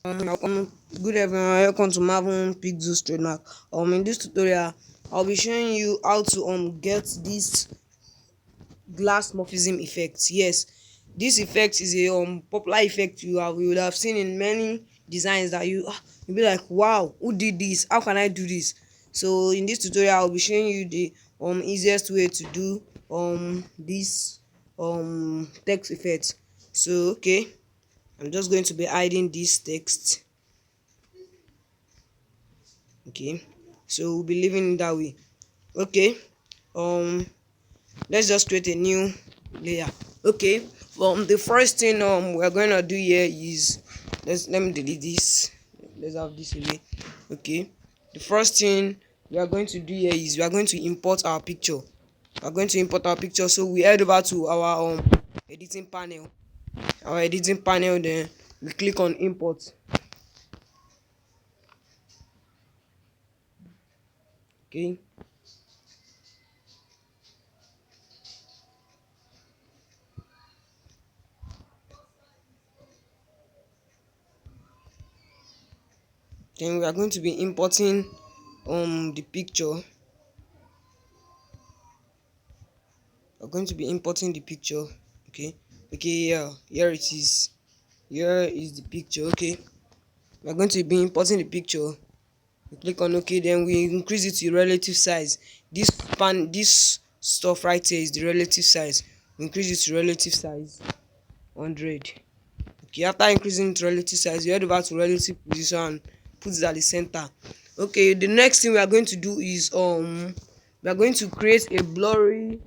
Welcome, good everyone. Welcome to Marvin Pixels trademark. In this tutorial, I'll be showing you how to get this glass morphism effect. Yes, this effect is a popular effect you would have seen in many designs that you'll be like, wow, who did this? How can I do this? So in this tutorial, I'll be showing you the easiest way to do this text effect. So okay, I'm just going to be hiding this text. Okay, so we'll be leaving it that way. Okay, um let's just create a new layer. Okay, the first thing we're going to do here is, let me delete this. Let's have this away. Okay, the first thing we are going to do here is we are going to import our picture. So we head over to our editing panel. Then we click on import. Okay, then we are going to be importing the picture. We're going to be importing the picture. Okay, yeah, here is the picture. Okay, we're going to be importing the picture. We click on OK, then we increase it to relative size. This stuff right here is the relative size. We increase it to relative size 100. Okay, after increasing it to relative size, you head over to relative position and put it at the center. Okay, the next thing we are going to do is we are going to create a blurry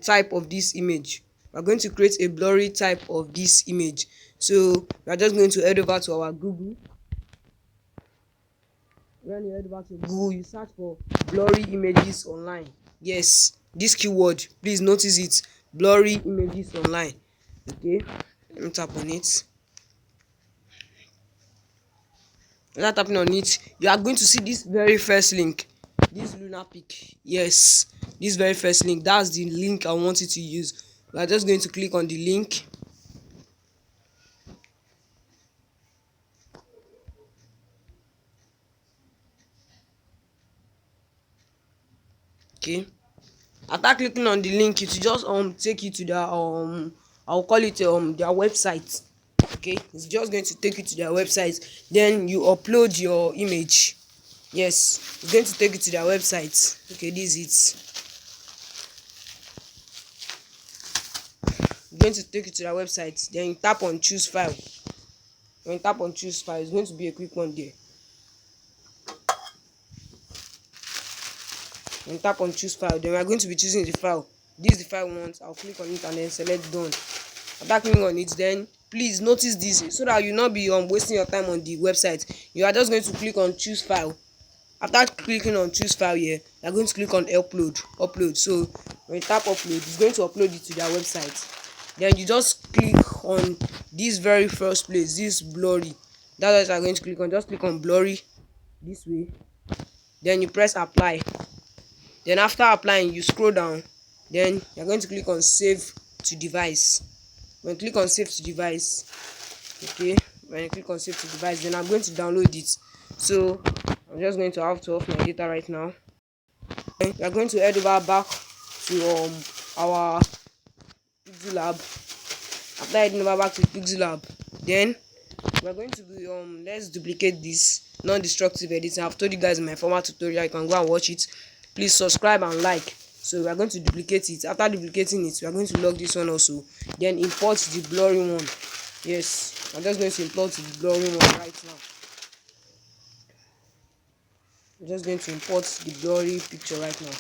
type of this image. We are going to create a blurry type of this image. So we are just going to head over to our Google. When you head over to Google, you search for blurry images online. Yes, this keyword, please notice it, blurry images online. Okay, let me tap on it. Without tapping on it, you are going to see this very first link, this lunar pic. Yes, this very first link, that's the link I want you to use. We are just going to click on the link. Okay, after clicking on the link, it will just take you to their I'll call it their website. Okay, it's just going to take you to their website. Then you upload your image. Yes, it's going to take you to their website. Okay, this is it. It's going to take you to their website. Then you tap on choose file. When you tap on choose file, it's going to be a quick one there. When you tap on choose file, then we are going to be choosing the file. This is the file we want. I'll click on it and then select done. After clicking on it, then please notice this so that you not be wasting your time on the website. You are just going to click on choose file. After clicking on choose file here, you are going to click on upload. So when you tap upload, it's going to upload it to their website. Then you just click on this very first place, this blurry. That's what you are going to click on. Just click on blurry this way. Then you press apply. Then after applying, you scroll down. Then you're going to click on save to device. When you click on save to device, okay, when you click on save to device, then I'm going to download it. So I'm just going to have to off my data right now. We are going to head over back to our Pixellab. After heading over back to Pixellab, then we're going to be let's duplicate this non-destructive editing. I've told you guys in my former tutorial, you can go and watch it. Please subscribe and like. So we are going to duplicate it. After duplicating it, we are going to log this one also. Then import the blurry one. Yes, I'm just going to import the blurry one right now. I'm just going to import the blurry picture right now.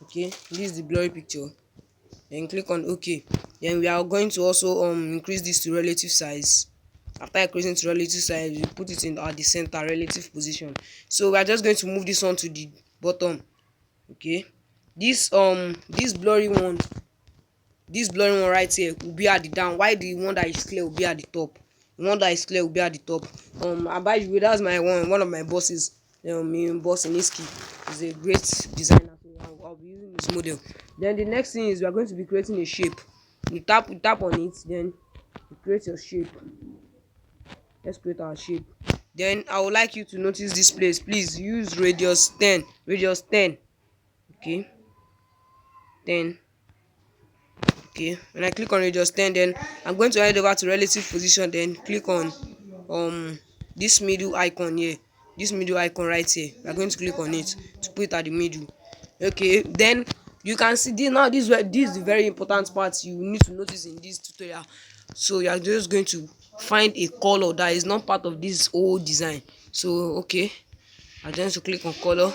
Okay, this is the blurry picture. Then click on OK. Then we are going to also increase this to relative size. After increasing to relative size, we put it in at the center relative position. So we are just going to move this one to the bottom. Okay, this blurry one right here will be at the down, while the one that is clear will be at the top. The one that is clear will be at the top. And by the way, that's my one of my bosses. My boss Iniski is a great designer. So I'll be using this model. Then the next thing is we are going to be creating a shape. you tap on it, then you create your shape. Let's create our shape. Then I would like you to notice this place. Please use radius 10. Radius 10. Okay. 10. Okay. When I click on radius 10, then I'm going to head over to relative position, then click on this middle icon here. This middle icon right here. We're going to click on it to put it at the middle. Okay, then you can see this now. This is the very important part you need to notice in this tutorial. So you are just going to find a color that is not part of this whole design. So okay, I'm going to click on color.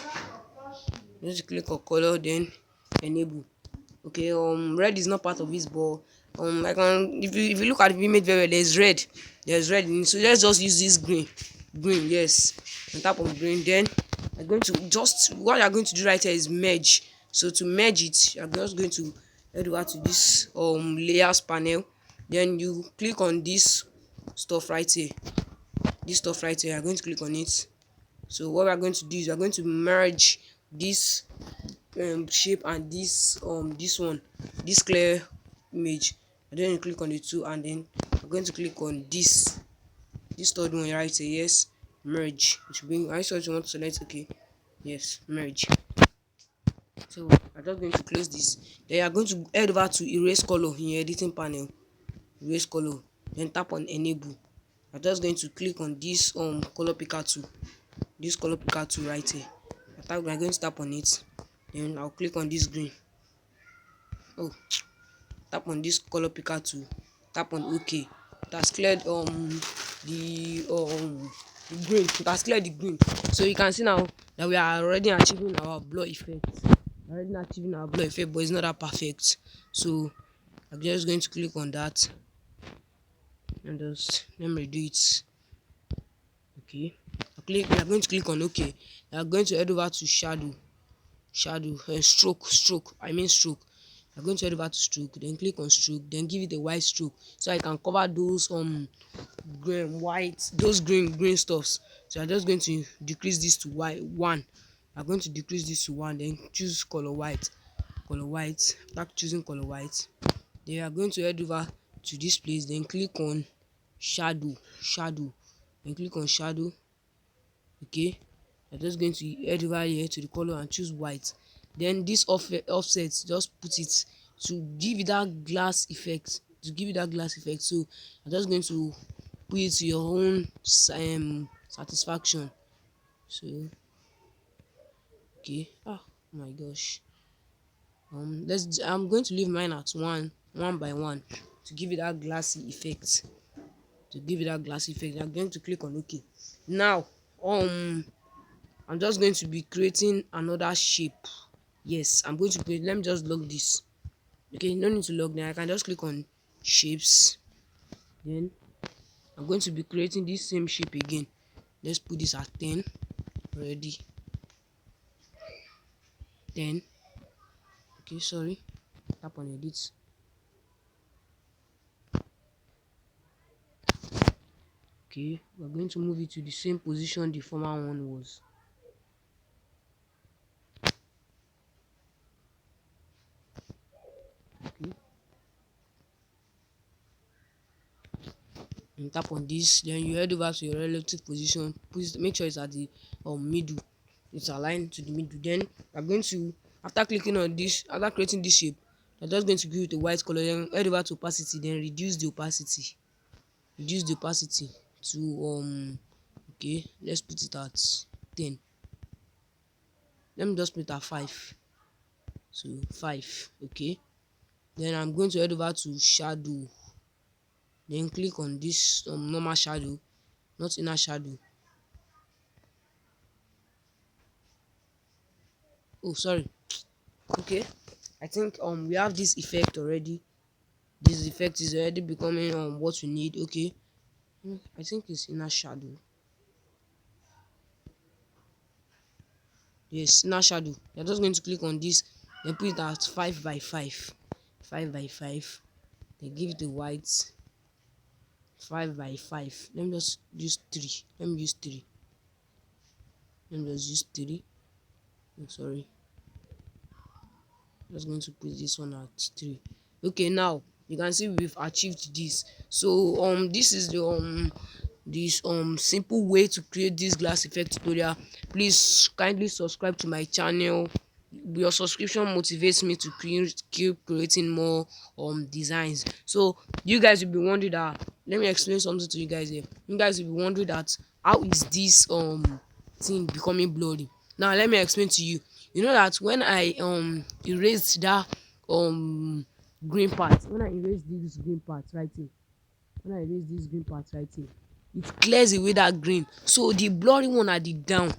Just click on color, then enable. Okay, red is not part of this, but I can, if you look at the image very well, there's red in it. So let's just use this green, yes, and tap on green. Then I'm going to just, what you're going to do right here is merge. So to merge it, you're just going to head over to this layers panel, then you click on this stuff right here. You're going to click on it. So what we're going to do is we're going to merge this shape and this one, this clear image, and then you click on the two, and then I'm going to click on this third one right here. Yes, merge. It should bring, I saw you want to select. Okay, yes, merge. So I'm just going to close this. Then you are going to head over to erase color in your editing panel. Erase color, then tap on enable. I'm just going to click on this color picker tool. This color picker tool right here. I'm going to tap on it. Then I'll click on this green. Oh, tap on this color picker tool. Tap on OK. It has cleared the green. It has cleared the green. So you can see now that we are already achieving our blur effect. But it's not that perfect. So I'm just going to click on that and just let me redo it. Okay. We are going to click on OK. We are going to head over to stroke. Stroke. I'm going to head over to stroke, then click on stroke, then give it a white stroke so I can cover those green stuffs. So I'm just going to decrease this to white 1. I'm going to decrease this to 1, then choose color white. After choosing color white, then you are going to head over to this place, then click on shadow, then click on shadow. Okay, I'm just going to head over here to the color and choose white. Then this offset, just put it to give it that glass effect. So I'm just going to put it to your own satisfaction. So okay, oh my gosh, I'm going to leave mine at one by one to give it that glassy effect. I'm going to click on OK. Now I'm just going to be creating another shape. Yes, I'm going to create, let me just log this. Okay, no need to log now. I can just click on shapes. Then I'm going to be creating this same shape again. Let's put this at 10 already. 10. Okay, sorry. Tap on edit. Okay, we're going to move it to the same position the former one was. Okay. And tap on this, then you head over to your relative position. Please make sure it's at the middle. It's aligned to the middle. Then I'm going to, after clicking on this, after creating this shape, I'm just going to give it a white color. Then head over to opacity, then reduce the opacity to okay, let's put it at 10. Let me just put it at 5. So 5. Okay, then I'm going to head over to shadow, then click on this normal shadow, not inner shadow. Oh, sorry. Okay, I think we have this effect already. This effect is already becoming what we need. Okay, I think it's inner shadow. Yes, inner shadow. You're just going to click on this, then put it at 5 by 5. 5 by 5. Then give it a white 5 by 5. Let me just use 3. Let me just use 3. I'm sorry. I'm just going to put this one at 3. Okay, now you can see we've achieved this. So this is the this simple way to create this glass effect tutorial. Please kindly subscribe to my channel. Your subscription motivates me to keep creating more designs. So you guys will be wondering that, let me explain something to you guys here. You guys will be wondering that, how is this thing becoming blurry? Now let me explain to you. You know that when I erased that green part, when I erase this green part right here, when I erase this green part right here, it clears away that green, so the blurry one at the down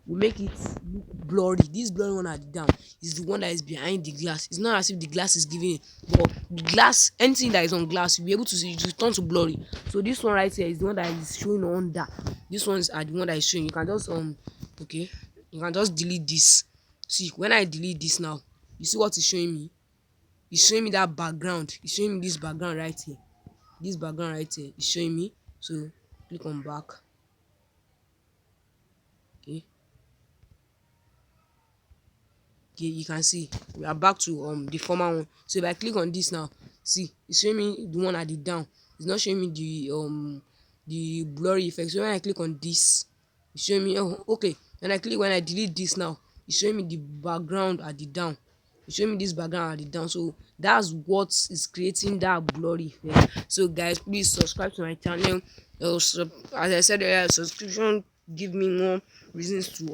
will make it look blurry. This blurry one at the down is the one that is behind the glass. It's not as if the glass is giving it, but the glass, anything that is on glass, you'll be able to see it will turn to blurry. So this one right here is the one that is showing under. This one's are the one that is showing. You can just okay, you can just delete this. See, when I delete this now, you see what is showing me? It's showing me that background. It's showing me this background right here. This background right here is showing me. So click on back. Okay, okay, you can see we are back to the former one. So if I click on this now, see, it's showing me the one at the down. It's not showing me the blurry effect. So when I click on this, it's showing me, oh okay, when I delete this now, it's showing me the background at the down. It's showing me this background at the down. So that's what is creating that blurry effect. So guys, please subscribe to my channel. Also, as I said earlier, subscription give me more reasons to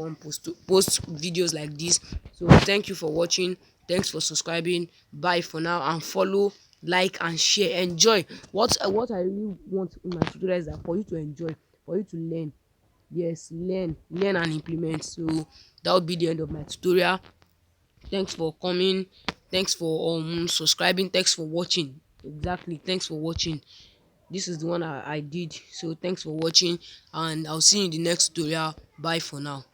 post videos like this. So thank you for watching. Thanks for subscribing. Bye for now, and follow, like and share. Enjoy. What I really want in my tutorial is that for you to enjoy, for you to learn. Yes, learn and implement. So that would be the end of my tutorial. Thanks for coming. Thanks for subscribing. Thanks for watching. Exactly, thanks for watching. This is the one I did. So thanks for watching, and I'll see you in the next tutorial. Bye for now.